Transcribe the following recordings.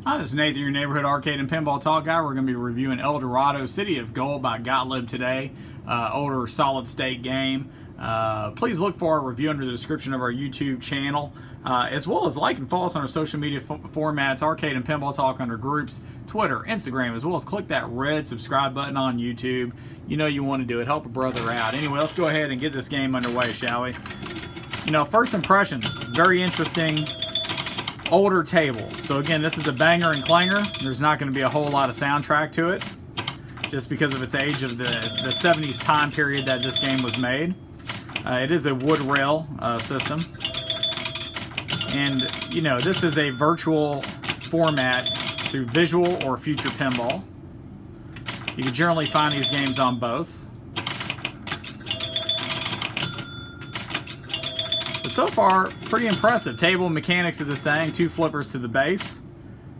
Hi, this is Nathan, your neighborhood arcade and pinball talk guy. We're going to be reviewing El Dorado City of Gold by Gottlieb today. Older solid state game. Please look for our review under the description of our YouTube channel, as well as like and follow us on our social media formats, arcade and pinball talk under groups, Twitter, Instagram, as well as click that red subscribe button on YouTube. You know you want to do it. Help a brother out. Anyway, let's go ahead and get this game underway, shall we? You know, first impressions, very interesting. Older table. So again, this is a banger and clanger. There's not going to be a whole lot of soundtrack to it, just because of its age of the 70s time period that this game was made. It is a wood rail system, and you know, this is a virtual format through Visual or Future Pinball. You can generally find these games on both. So far, pretty impressive. Table mechanics of this thing. 2 flippers to the base,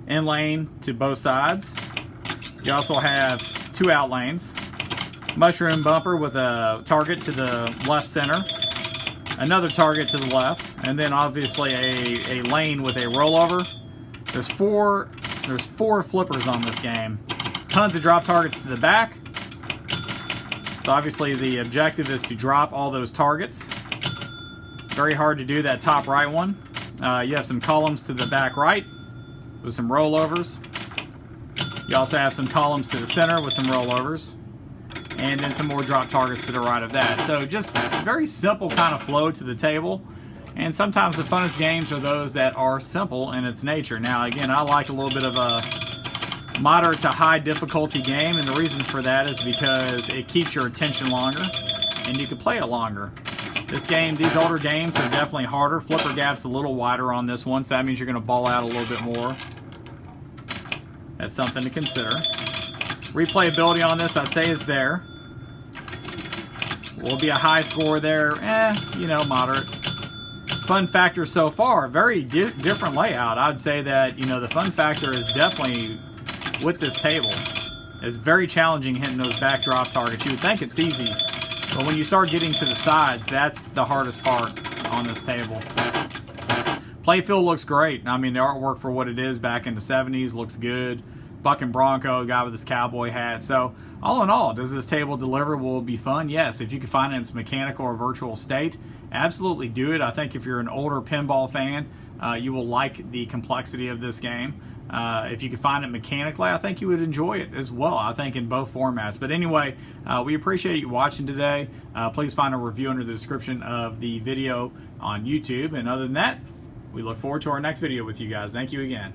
in lane to both sides. You also have 2 out lanes. Mushroom bumper with a target to the left center, another target to the left, and then obviously a lane with a rollover. There's four flippers on this game. Tons of drop targets to the back. So obviously the objective is to drop all those targets. Very hard to do that top right one. You have some columns to the back right with some rollovers. You also have some columns to the center with some rollovers. And then some more drop targets to the right of that. So just very simple kind of flow to the table. And sometimes the funnest games are those that are simple in its nature. Now again, I like a little bit of a moderate to high difficulty game. And the reason for that is because it keeps your attention longer and you can play it longer. This game, these older games are definitely harder. Flipper gap's a little wider on this one, so that means you're going to ball out a little bit more. That's something to consider. Replayability on this, I'd say, is there. Will be a high score there. You know, moderate. Fun factor so far, very different layout. I'd say that, you know, the fun factor is definitely with this table. It's very challenging hitting those back drop targets. You would think it's easy, but when you start getting to the sides, that's the hardest part on this table. Playfield looks great. I mean, the artwork for what it is back in the 70s looks good. Buck and Bronco, guy with his cowboy hat. So, all in all, does this table deliver? Will it be fun? Yes. If you can find it in its mechanical or virtual state, absolutely do it. I think if you're an older pinball fan, you will like the complexity of this game. If you can find it mechanically, I think you would enjoy it as well. I think in both formats. But anyway, we appreciate you watching today. Please find a review under the description of the video on YouTube. And other than that, we look forward to our next video with you guys. Thank you again.